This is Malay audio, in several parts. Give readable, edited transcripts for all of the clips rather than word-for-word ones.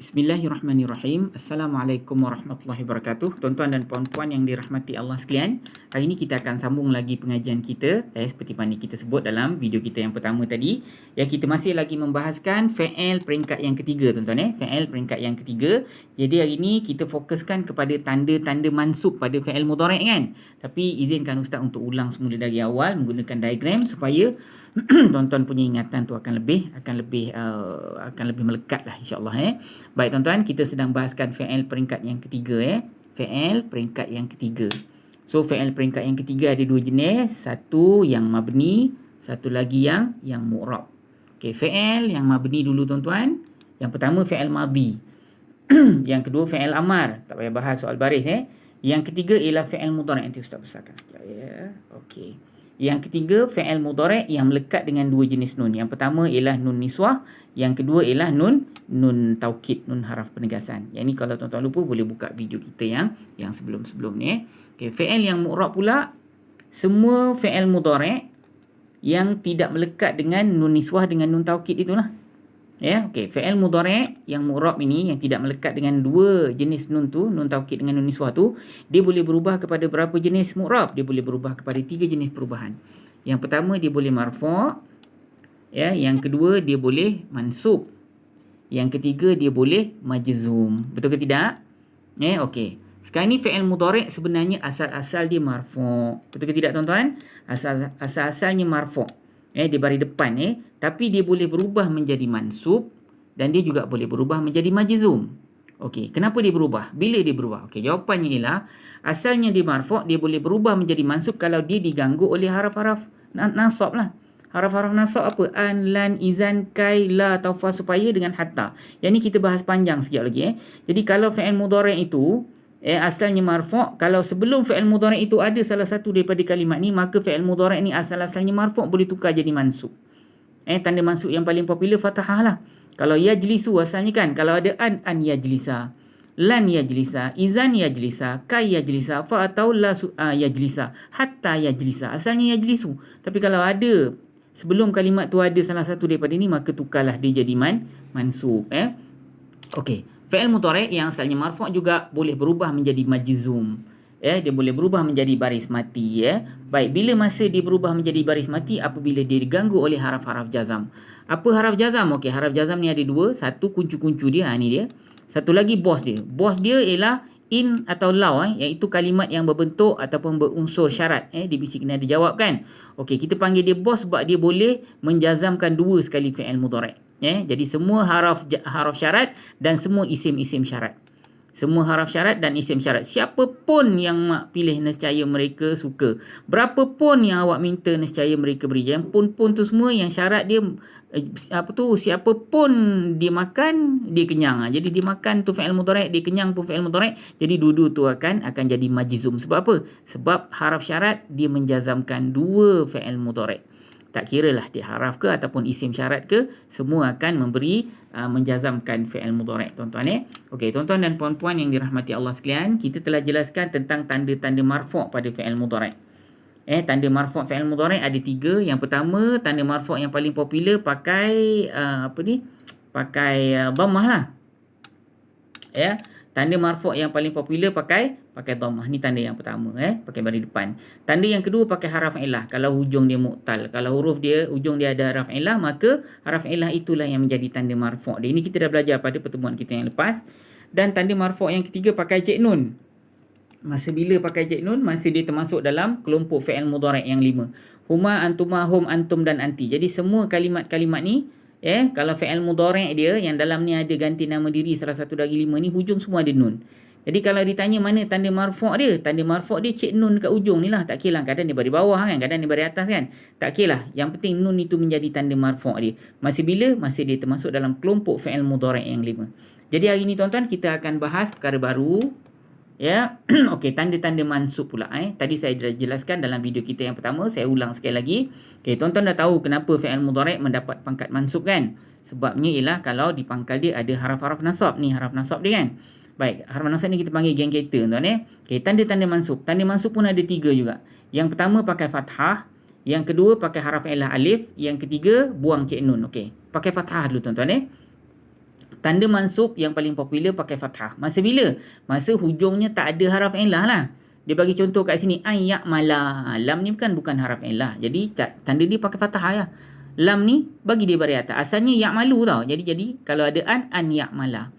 Bismillahirrahmanirrahim. Assalamualaikum warahmatullahi wabarakatuh. Tuan-tuan dan puan-puan yang dirahmati Allah sekalian. Hari ini kita akan sambung lagi pengajian kita seperti mana kita sebut dalam video kita yang pertama tadi. Yang kita masih lagi membahaskan fi'il peringkat yang ketiga, tuan-tuan. Fi'il peringkat yang ketiga. Jadi hari ini kita fokuskan kepada tanda-tanda mansub pada fi'il mudhari' kan. Tapi izinkan Ustaz untuk ulang semula dari awal menggunakan diagram supaya tuan-tuan punya ingatan tu akan lebih melekat lah, insya-Allah. Baik tuan-tuan, kita sedang bahaskan fi'il peringkat yang ketiga. Fi'il peringkat yang ketiga. So fi'il peringkat yang ketiga ada dua jenis, satu yang mabni, satu lagi yang mu'rab. Okey, fi'il yang mabni dulu tuan-tuan. Yang pertama fi'il madhi. Yang kedua fi'il amar, tak payah bahas soal baris. Yang ketiga ialah fi'il mudhari'. Nanti Ustaz besarkan sekejap ya. Okey. Yang ketiga, fi'il mudhari' yang melekat dengan dua jenis nun. Yang pertama ialah nun niswah, yang kedua ialah nun taukid, nun haraf penegasan. Yang ni kalau tuan-tuan lupa boleh buka video kita yang sebelum-sebelum ni. Okey, fi'il yang mu'rab pula, semua fi'il mudhari' yang tidak melekat dengan nun niswah dengan nun taukid itulah. Okey, fi'il mudhari' yang mu'rab ini yang tidak melekat dengan dua jenis nun tu, nun taukid dengan nun niswah tu, dia boleh berubah kepada berapa jenis mu'rab? Dia boleh berubah kepada tiga jenis perubahan. Yang pertama dia boleh marfu', yang kedua dia boleh mansub. Yang ketiga dia boleh majzum. Betul ke tidak? Okey. Sekarang ni fi'il mudhari' sebenarnya asal-asal dia marfu'. Betul ke tidak tuan-tuan? Asal-asalnya marfu'. Di baris depan tapi dia boleh berubah menjadi mansub dan dia juga boleh berubah menjadi majzum. Okey, kenapa dia berubah? Bila dia berubah? Okey, jawapannya ialah asalnya dia marfu', dia boleh berubah menjadi mansub kalau dia diganggu oleh haraf-haraf nasab lah. Haraf-haraf nasab apa? An, lan, izan, kai, la, taufa, supaya dengan hatta. Yang ni kita bahas panjang sekejap lagi. Jadi kalau fi'il mudhari' itu asalnya marfu', kalau sebelum fi'il mudhari' itu ada salah satu daripada kalimat ni, maka fi'il mudhari' ni asal-asalnya marfu' boleh tukar jadi mansub. Tanda mansub yang paling popular fathah lah. Kalau yajlisu asalnya kan, kalau ada an yajlisa, lan yajlisa, izan yajlisa, kai yajlisa, fa atau la yajlisa, hatta yajlisa, asalnya yajlisu. Tapi kalau ada sebelum kalimat tu ada salah satu daripada ni, maka tukarlah dia jadi mansub. Okey. Fi'il mudhari' yang asalnya marfu' juga boleh berubah menjadi majzum. Dia boleh berubah menjadi baris mati. Baik, bila masa dia berubah menjadi baris mati? Apabila dia diganggu oleh haraf-haraf jazam. Apa haraf jazam? Okey, haraf jazam ni ada dua. Satu kuncu-kuncu dia, ni dia. Satu lagi bos dia. Bos dia ialah in atau law, iaitu kalimat yang berbentuk ataupun berunsur syarat. Dia mesti kena ada jawab kan. Okey, kita panggil dia bos sebab dia boleh menjazamkan dua sekali fi'il mudhari'. Jadi semua haraf syarat dan semua isim-isim syarat. Semua haraf syarat dan isim syarat. Siapa pun yang mak pilih, nescaya mereka suka. Berapa pun yang awak minta, nescaya mereka beri. Yang pun tu semua yang syarat dia siapa pun dia makan, dia kenyang. Jadi dia makan tu fi'il mudhari', dia kenyang pun fi'il mudhari'. Jadi dua-dua tu akan jadi majzum. Sebab apa? Sebab haraf syarat dia menjazamkan dua fi'il mudhari'. Tak kira lah dia haraf ke ataupun isim syarat ke, semua akan memberi menjazamkan fi'il mudhari', tuan-tuan. Okey, tuan-tuan dan puan-puan yang dirahmati Allah sekalian, kita telah jelaskan tentang tanda-tanda marfu' pada fi'il mudhari'. Tanda marfu' fi'il mudhari' ada tiga. Yang pertama, tanda marfu' yang paling popular pakai pakai dhammah lah. Tanda marfu' yang paling popular pakai dhammah. Ni tanda yang pertama, pakai baris depan. Tanda yang kedua pakai haraf ilah. Kalau hujung dia mu'tal, kalau hujung dia ada haraf ilah, maka haraf ilah itulah yang menjadi tanda marfu' dia. Ini kita dah belajar pada pertemuan kita yang lepas. Dan tanda marfu' yang ketiga pakai cek nun. Masa bila pakai cek nun? Masa dia termasuk dalam kelompok fi'il mudhari' yang 5. Huma, antuma, hum, antum dan anti. Jadi semua kalimat-kalimat ni, kalau fi'il mudhari' dia yang dalam ni ada ganti nama diri salah satu dari 5 ni, hujung semua ada nun. Jadi kalau ditanya mana tanda marfu' dia, tanda marfu' dia cek nun kat ujung ni lah. Tak kira lah, kadang dia baris bawah kan, kadang dia baris atas kan. Tak kira lah, yang penting nun itu menjadi tanda marfu' dia. Masa bila? Masa dia termasuk dalam kelompok fi'il mudhari' yang 5. Jadi hari ni tuan-tuan kita akan bahas perkara baru. Okey, tanda-tanda mansub pula. Tadi saya dah jelaskan dalam video kita yang pertama, saya ulang sekali lagi. Okey, tuan-tuan dah tahu kenapa fi'il mudhari' mendapat pangkat mansub kan? Sebabnya ialah kalau di pangkal dia ada haraf-haraf nasab. Ni haraf nasab dia kan? Baik, haraf nasab ni kita panggil geng kereta tuan. Okey, tanda-tanda mansub. Tanda mansub pun ada 3 juga. Yang pertama pakai fathah, yang kedua pakai haraf ilah alif, yang ketiga buang cek nun. Okey, pakai fathah dulu tuan-tuan. Tanda mansub yang paling popular pakai fathah. Masa bila? Masa hujungnya tak ada haraf illah lah. Dia bagi contoh kat sini, an ya'mala. Lam ni bukan haraf illah. Jadi tanda dia pakai fathah ya. Lam ni bagi dia baris atas. Asalnya ya'malu tau. Jadi kalau ada an ya'mala.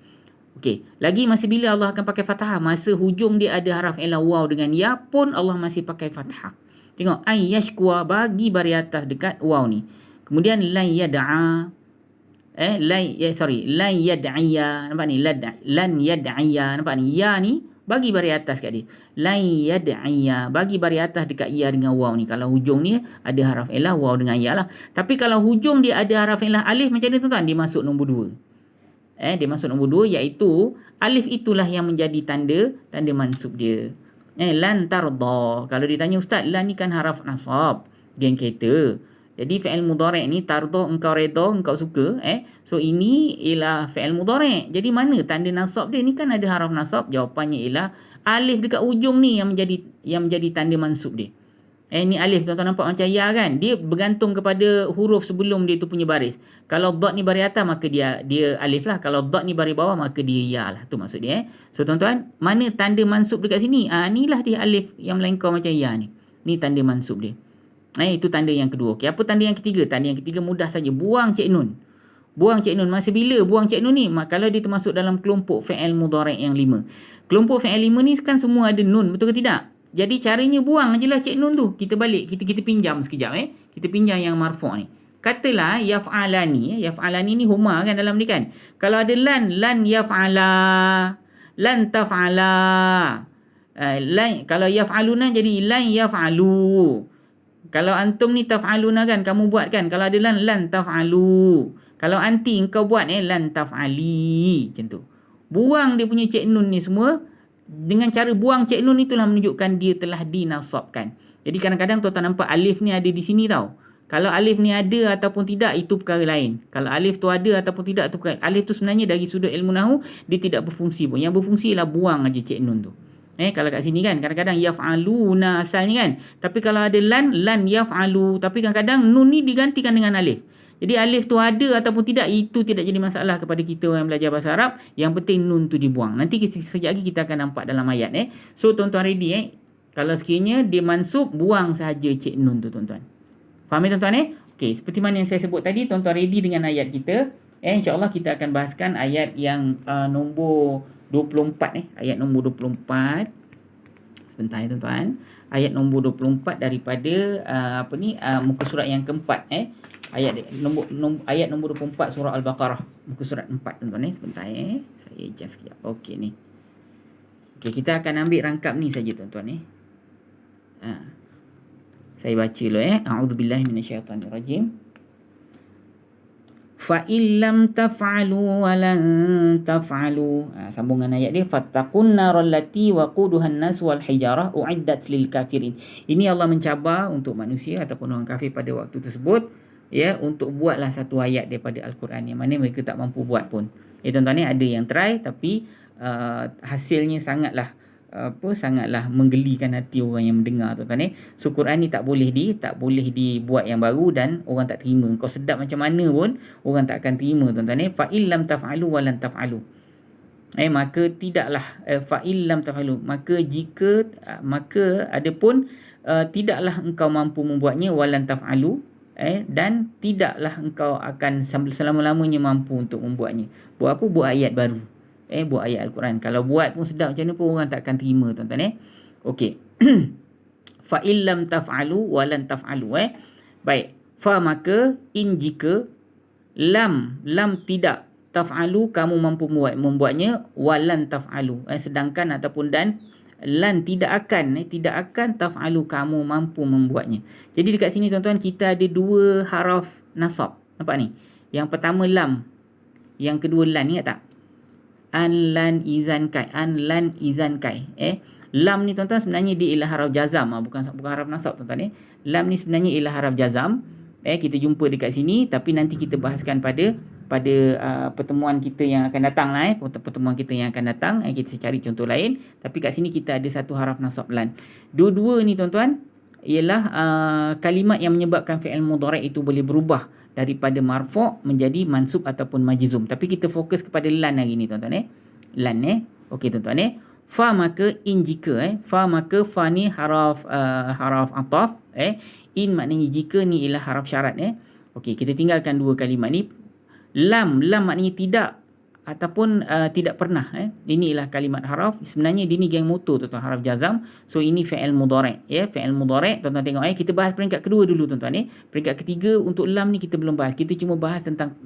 Okey, lagi masa bila Allah akan pakai fathah? Masa hujung dia ada haraf illah waw dengan ya pun Allah masih pakai fathah. Tengok, an yashkwa bagi baris atas dekat waw ni. Kemudian lan yad'a lan yad'iya, nampak ni, lan yad'iya, nampak ni, ya ni bagi baris atas kat dia, lan yad'iya bagi baris atas dekat ya dengan waw ni. Kalau hujung ni ada haraf illah waw dengan ya lah. Tapi kalau hujung dia ada haraf illah alif macam ni tuan-tuan, dia masuk nombor 2. Dia masuk nombor 2, iaitu alif itulah yang menjadi tanda mansub dia. Lan tarda. Kalau ditanya, ustaz, lan ni kan haraf nasab, geng kereta. Jadi fi'il mudhari' ni tarda, engkau reda, engkau suka. So ini ialah fi'il mudhari'. Jadi mana tanda nasab dia? Ni kan ada haraf nasab. Jawapannya ialah alif dekat ujung ni yang menjadi tanda mansub dia. Ni alif, tuan-tuan nampak macam ya kan? Dia bergantung kepada huruf sebelum dia tu punya baris. Kalau dot ni baris atas, maka dia alif lah. Kalau dot ni baris bawah, maka dia ya lah. Tu maksud dia. So tuan-tuan, mana tanda mansub dekat sini? Inilah dia alif yang melainkan macam ya ni. Ni tanda mansub dia. Itu tanda yang kedua. Okey, apa tanda yang ketiga? Tanda yang ketiga mudah saja. Buang cik nun. Buang cik nun. Masa bila buang cik nun ni? Kalau dia termasuk dalam kelompok fi'il mudhari' yang 5. Kelompok fi'il 5 ni kan semua ada nun. Betul ke tidak? Jadi caranya buang je lah cik nun tu. Kita balik. Kita pinjam sekejap. Kita pinjam yang marfu' ni. Katalah yaf'alani. Yaf'alani ni huma kan dalam ni kan. Kalau ada lan yaf'ala. Lan taf'ala. Kalau yaf'aluna jadi lan yaf'alu. Kalau antum ni taf'aluna kan, kamu buat kan. Kalau ada lan taf'alu. Kalau anti engkau buat lan taf'ali. Macam tu. Buang dia punya cik nun ni semua. Dengan cara buang cik nun itulah menunjukkan dia telah dinasabkan. Jadi kadang-kadang tuan-tuan nampak alif ni ada di sini tau. Kalau alif ni ada ataupun tidak, itu perkara lain. Kalau alif tu ada ataupun tidak, tu perkara. Alif tu sebenarnya dari sudut ilmu nahu, dia tidak berfungsi pun. Yang berfungsi ialah buang aja cik nun tu. Kalau kat sini kan kadang-kadang yaf'aluna asalnya kan. Tapi kalau ada lan yaf'alu. Tapi kadang-kadang nun ni digantikan dengan alif. Jadi alif tu ada ataupun tidak, itu tidak jadi masalah kepada kita orang yang belajar bahasa Arab. Yang penting nun tu dibuang. Nanti sekejap lagi kita akan nampak dalam ayat. So tuan-tuan ready kalau sekiranya dia mansub, buang sahaja cik nun tu tuan-tuan. Faham tuan-tuan Okey, seperti mana yang saya sebut tadi, tuan-tuan ready dengan ayat kita. InsyaAllah kita akan bahaskan ayat yang nombor 24 Ayat nombor 24. Sebentar tuan-tuan. Ayat nombor 24 daripada muka surat yang keempat ayat nombor 24 surah Al-Baqarah, muka surat 4 tuan-tuan Sebentar saya adjust sekejap. Okey ni. Okey, kita akan ambil rangkap ni saja tuan-tuan Saya baca dulu A'udzubillahi minasyaitanirrajim. Fa illam taf'alu wa lan taf'alu. Sambungan ayat dia, fattaqun naral lati waquduhan nas wal hijarah uiddat lil kafirin. Ini Allah mencabar untuk manusia ataupun orang kafir pada waktu tersebut untuk buatlah satu ayat daripada Al-Quran yang mana mereka tak mampu buat pun. Tuan-tuan ada yang try tapi hasilnya sangatlah menggelikan hati orang yang mendengar tuan-tuan So Quran ni tak boleh dibuat yang baru dan orang tak terima. Kau sedap macam mana pun orang tak akan terima tuan-tuan fa illam taf'alu wa lan taf'alu. Maka tidaklah fa illam taf'alu, maka adapun tidaklah engkau mampu membuatnya wa lan taf'alu dan tidaklah engkau akan selama-lamanya mampu untuk membuatnya. Buat apa? Buat ayat baru. Buat ayat Al-Quran. Kalau buat pun sedap macam mana pun orang tak akan terima tuan-tuan Okey. Fa illam taf'alu wa lan taf'alu Baik. Fa maka in jika lam tidak taf'alu kamu mampu membuatnya wa lan taf'alu sedangkan ataupun dan lan tidak akan taf'alu kamu mampu membuatnya. Jadi dekat sini tuan-tuan kita ada dua haraf nasab. Nampak ni? Yang pertama lam, yang kedua lan ni tak? An lan izan kai. Lam ni tuan-tuan sebenarnya dia ialah haraf jazam, bukan haraf nasab tuan-tuan Lam ni sebenarnya ialah haraf jazam. Kita jumpa dekat sini tapi nanti kita bahaskan pada pertemuan kita yang akan datang pertemuan kita yang akan datang kita cari contoh lain. Tapi kat sini kita ada satu haraf nasab lan. Dua-dua ni tuan-tuan ialah kalimat yang menyebabkan fi'il mudhari' itu boleh berubah daripada marfu' menjadi mansub ataupun majzum. Tapi kita fokus kepada lan hari ni tuan-tuan Lan Okey tuan-tuan Fa maka in jika fa maka fa ni haraf ataf in maknanya jika ni ialah haraf syarat Okey, kita tinggalkan dua kalimat ni. Lam maknanya tidak ataupun tidak pernah Ini ialah kalimat haraf. Sebenarnya dia ni geng motor tuan-tuan, haraf jazam. So ini fi'il mudhari' fi'il mudhari'. Tuan-tuan tengok kita bahas peringkat kedua dulu tuan-tuan Peringkat ketiga untuk lam ni kita belum bahas. Kita cuma bahas tentang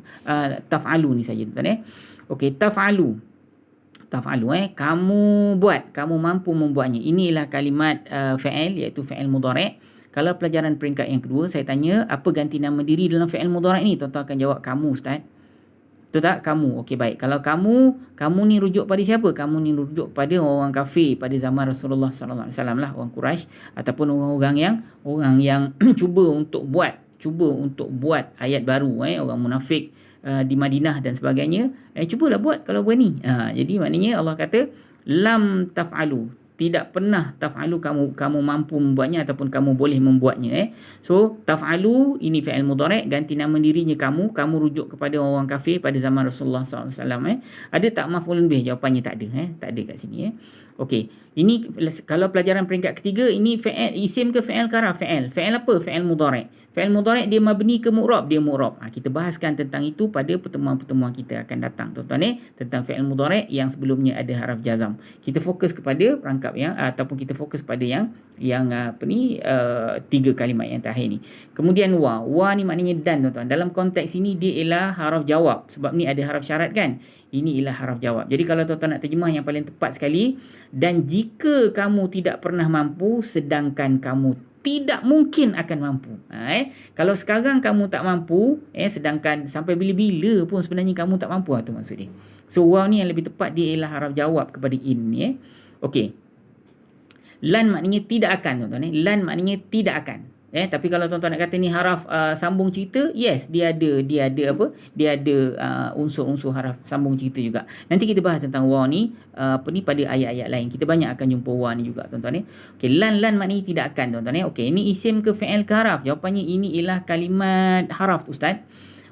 taf'alu ni saja tuan-tuan Okey, taf'alu kamu buat, kamu mampu membuatnya. Inilah kalimat fi'il, iaitu fi'il mudhari'. Kalau pelajaran peringkat yang kedua, saya tanya apa ganti nama diri dalam fi'il mudhari' ni? Tuan-tuan akan jawab kamu, Ustaz. Betul tak? Kamu. Okey, baik. Kalau kamu ni rujuk pada siapa? Kamu ni rujuk pada orang kafir pada zaman Rasulullah sallallahu alaihi wasallam lah, orang Quraisy ataupun orang yang cuba untuk buat ayat baru orang munafik di Madinah dan sebagainya. Cubalah buat kalau berani. Jadi maknanya Allah kata lam taf'alu, tidak pernah taf'alu, kamu mampu membuatnya ataupun kamu boleh membuatnya So taf'alu ini fi'il mudhari', ganti nama dirinya kamu rujuk kepada orang kafir pada zaman Rasulullah SAW Ada tak maf'ulun bih? Jawapannya tak ada tak ada kat sini Okey, ini kalau pelajaran peringkat ketiga, ini fi'il isim ke fi'il ke haraf? Fi'il apa? Fi'il mudhari'. Fi'il mudhari' dia mabni ke mu'rab? Dia mu'rab. Kita bahaskan tentang itu pada pertemuan-pertemuan kita akan datang tuan-tuan tentang fi'il mudhari' yang sebelumnya ada haraf jazam. Kita fokus kepada rangkap yang ataupun kita fokus pada yang tiga kalimat yang terakhir ni. Kemudian wa ni maknanya dan tuan-tuan. Dalam konteks ini dia ialah haraf jawab, sebab ni ada haraf syarat kan. Ini ialah haraf jawab. Jadi kalau tuan-tuan nak terjemah yang paling tepat sekali, dan jika kamu tidak pernah mampu, sedangkan kamu tidak mungkin akan mampu. Kalau sekarang kamu tak mampu, sedangkan sampai bila-bila pun sebenarnya kamu tak mampu, tu maksud dia. So waw ni yang lebih tepat, dia ialah haraf jawab kepada in ni. Okey. Lan maknanya tidak akan tuan-tuan Lan maknanya tidak akan. Tapi kalau tuan-tuan nak kata ni haraf sambung cerita, yes, dia ada unsur-unsur haraf sambung cerita juga. Nanti kita bahas tentang waw ni pada ayat-ayat lain. Kita banyak akan jumpa waw ni juga tuan-tuan Okey, lan maknanya tidak akan tuan-tuan Okey, ini isim ke fi'il ke haraf? Jawapannya ini ialah kalimat haraf Ustaz.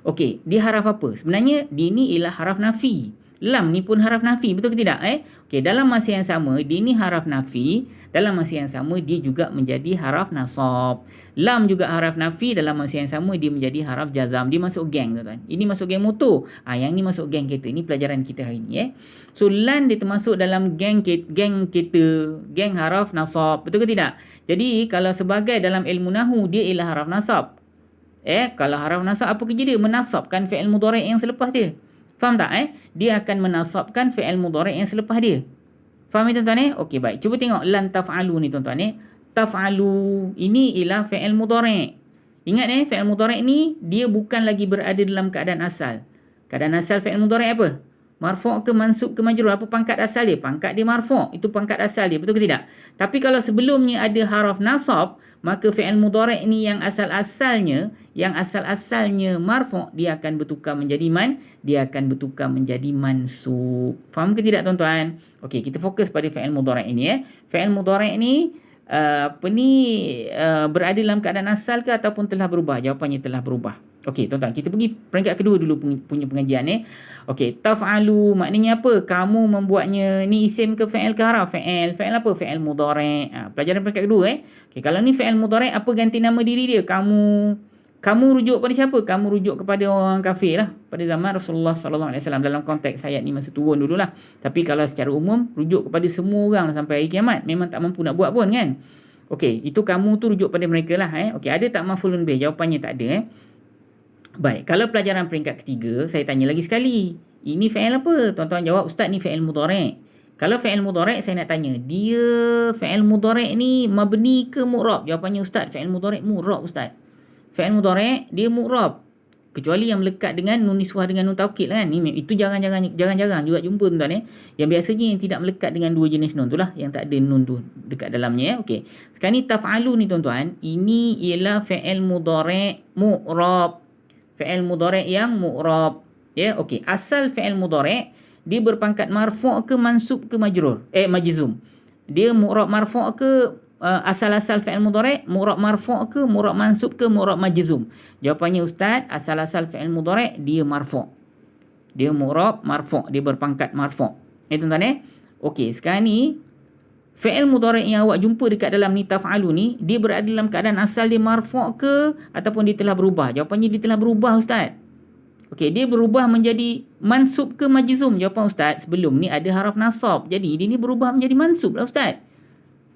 Okey, dia haraf apa? Sebenarnya dia ni ialah haraf nafi. Lam ni pun haraf nafi, betul ke tidak? Okey, dalam masa yang sama dia ni haraf nafi, dalam masa yang sama dia juga menjadi haraf nasab. Lam juga haraf nafi, dalam masa yang sama dia menjadi haraf jazam. Dia masuk geng tuan-tuan. Ini masuk geng motor. Yang ni masuk geng kereta. Ini pelajaran kita hari ni So lan dia termasuk dalam geng kereta, geng haraf nasab. Betul ke tidak? Jadi kalau sebagai dalam ilmu nahu dia ialah haraf nasab. Kalau haraf nasab apa kerja dia? Menasabkan fi'il mudhari' yang selepas dia. Faham tak Dia akan menasabkan fi'il mudhari' yang selepas dia. Faham tuan-tuan Okey, baik. Cuba tengok lan taf'alu ni tuan-tuan Taf'alu ini ialah fi'il mudhari'. Ingat fi'il mudhari' ni dia bukan lagi berada dalam keadaan asal. Keadaan asal fi'il mudhari' apa? Marfu' ke mansub ke majrur? Apa pangkat asal dia? Pangkat dia marfu'. Itu pangkat asal dia. Betul ke tidak? Tapi kalau sebelumnya ada haraf nasab, maka fi'il mudhari' ni yang asal-asalnya marfu', dia akan bertukar menjadi mansub. Faham ke tidak tuan-tuan? Okey, kita fokus pada fi'il mudhari' ini Fi'il mudhari' ni berada dalam keadaan asal ke ataupun telah berubah? Jawapannya telah berubah. Okey, tuan-tuan, kita pergi peringkat kedua dulu punya pengajian Okey, taf'alu maknanya apa? Kamu membuatnya. Ni isim ke fi'il ke haraf? Fi'il apa? Fi'il mudhari'. Pelajaran peringkat kedua Okey, kalau ni fi'il mudhari', apa ganti nama diri dia? Kamu rujuk pada siapa? Kamu rujuk kepada orang kafir lah pada zaman Rasulullah sallallahu alaihi wasallam. Dalam konteks ayat ni masa turun dululah. Tapi kalau secara umum rujuk kepada semua orang sampai hari kiamat, memang tak mampu nak buat pun kan. Okey, itu kamu tu rujuk pada mereka lah Okey, ada tak maf'ulun bih? Jawapannya tak ada Baik, kalau pelajaran peringkat ketiga, saya tanya lagi sekali. Ini fi'il apa? Tuan-tuan jawab, Ustaz ni fi'il mudhari'. Kalau fi'il mudhari', saya nak tanya, dia fi'il mudhari' ni mabni ke mu'rab? Jawapannya, Ustaz, fi'il mudhari' mu'rab Ustaz. Fi'il mudhari' dia mu'rab. Kecuali yang melekat dengan nun niswah dengan nun taukid kan. Itu jarang-jarang juga jumpa tuan-tuan Yang biasanya yang tidak melekat dengan dua jenis nun tu lah, yang tak ada nun tu dekat dalamnya Okey. Sekarang ni taf'alu ni tuan-tuan, ini ialah fi'il mudhari' mu'rab. Fi'il mudhari' yang mu'rab. Okey. Asal fi'il mudhari' dia berpangkat marfu' ke mansub ke majrur? Majzum. Dia mu'rab marfu' ke asal-asal fi'il mudhari' mu'rab marfu' ke, mu'rab mansub ke, mu'rab majzum? Jawapannya Ustaz, asal-asal fi'il mudhari' dia marfu'. Dia mu'rab marfu', dia berpangkat marfu'. Tuan-tuan Okey, sekarang ni fi'il mudhari' yang awak jumpa dekat dalam ni taf'alu ni, dia berada dalam keadaan asal dia marfu' ke ataupun dia telah berubah? Jawapannya dia telah berubah Ustaz. Okey, dia berubah menjadi mansub ke majzum? Jawapan Ustaz, sebelum ni ada haraf nasab. Jadi dia ni berubah menjadi mansub lah Ustaz.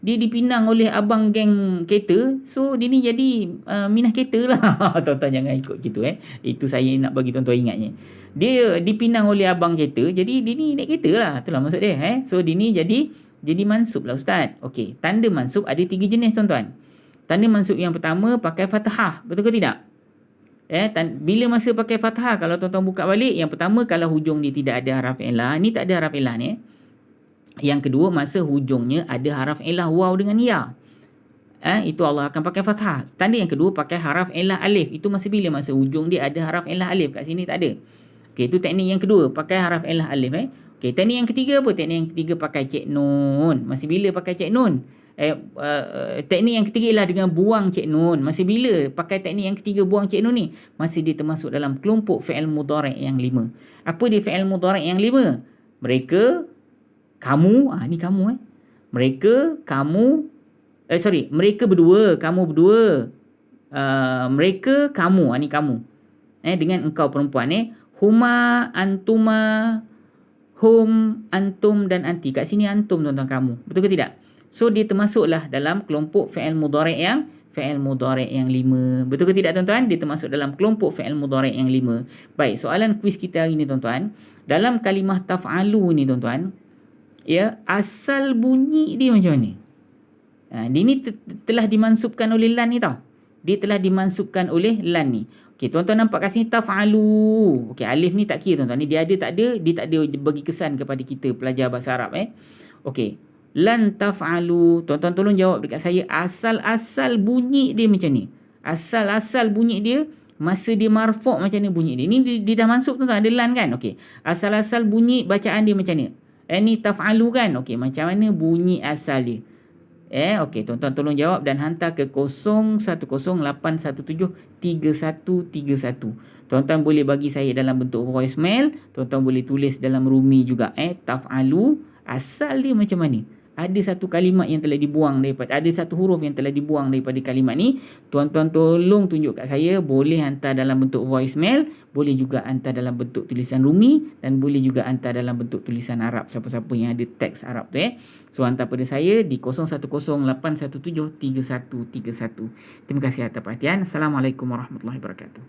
Dia dipinang oleh abang geng kereta, so dia ni jadi minah kereta lah. Tuan-tuan jangan ikut gitu Itu saya nak bagi tuan-tuan ingatnya. Dia dipinang oleh abang kereta, jadi dia ni naik kereta lah. Itulah maksud dia So dia ni jadi mansub lah Ustaz. Okey, tanda mansub ada 3 jenis tuan-tuan. Tanda mansub yang pertama pakai fathah, betul ke tidak? Bila masa pakai fathah, kalau tuan-tuan buka balik, yang pertama kalau hujung dia tidak ada haraf ilah, ni tak ada haraf ilah ni. Yang kedua, masa hujungnya ada haraf ilah waw dengan ya. Itu Allah akan pakai fathah. Tanda yang kedua pakai haraf ilah alif. Itu masa bila? Masa hujung dia ada haraf ilah alif. Kat sini tak ada. Okey, itu teknik yang kedua, pakai haraf ilah alif Okey, teknik yang ketiga apa? Teknik yang ketiga pakai cek nun. Masih bila pakai cek nun? Teknik yang ketiga ialah dengan buang cek nun. Masih bila pakai teknik yang ketiga buang cek nun ni? Masih dia termasuk dalam kelompok fi'il mudhari' yang 5. Apa dia fi'il mudhari' yang 5? Mereka, kamu, ni kamu Mereka, kamu, mereka berdua, kamu berdua. Mereka, kamu, ni kamu. Dengan engkau perempuan huma, antuma, hum, antum dan anti. Kat sini antum tuan-tuan kamu. Betul ke tidak? So dia termasuklah dalam kelompok fi'il mudhari' yang 5. Betul ke tidak tuan-tuan? Dia termasuk dalam kelompok fi'il mudhari' yang 5. Baik, soalan kuis kita hari ni tuan-tuan. Dalam kalimah taf'alu ni tuan-tuan, asal bunyi dia macam mana? Dia ni telah dimansubkan oleh lan ni tau. Dia telah dimansubkan oleh lan ni. Okey, tuan-tuan nampak kat sini taf'alu. Okey, alif ni tak kira tuan-tuan. Ni dia ada tak ada, dia tak ada bagi kesan kepada kita pelajar bahasa Arab Okey. Lan taf'alu. Tuan-tuan tolong jawab dekat saya, asal-asal bunyi dia macam ni. Asal-asal bunyi dia, masa dia marfu' macam ni bunyi dia. Ni dia dah masuk tuan-tuan, ada lan kan? Okey. Asal-asal bunyi bacaan dia macam ni. Ni taf'alu kan? Okey, macam mana bunyi asal dia? Okey, tuan-tuan tolong jawab dan hantar ke 0108173131. Tuan-tuan boleh bagi saya dalam bentuk voicemail, tuan-tuan boleh tulis dalam rumi juga. Taf'alu, asal dia macam mana? Ada satu kalimat yang telah dibuang daripada, ada satu huruf yang telah dibuang daripada kalimat ni. Tuan-tuan tolong tunjuk kat saya, boleh hantar dalam bentuk voicemail, boleh juga hantar dalam bentuk tulisan rumi dan boleh juga hantar dalam bentuk tulisan Arab, siapa-siapa yang ada teks Arab tu So hantar pada saya di 0108173131. Terima kasih atas perhatian. Assalamualaikum warahmatullahi wabarakatuh.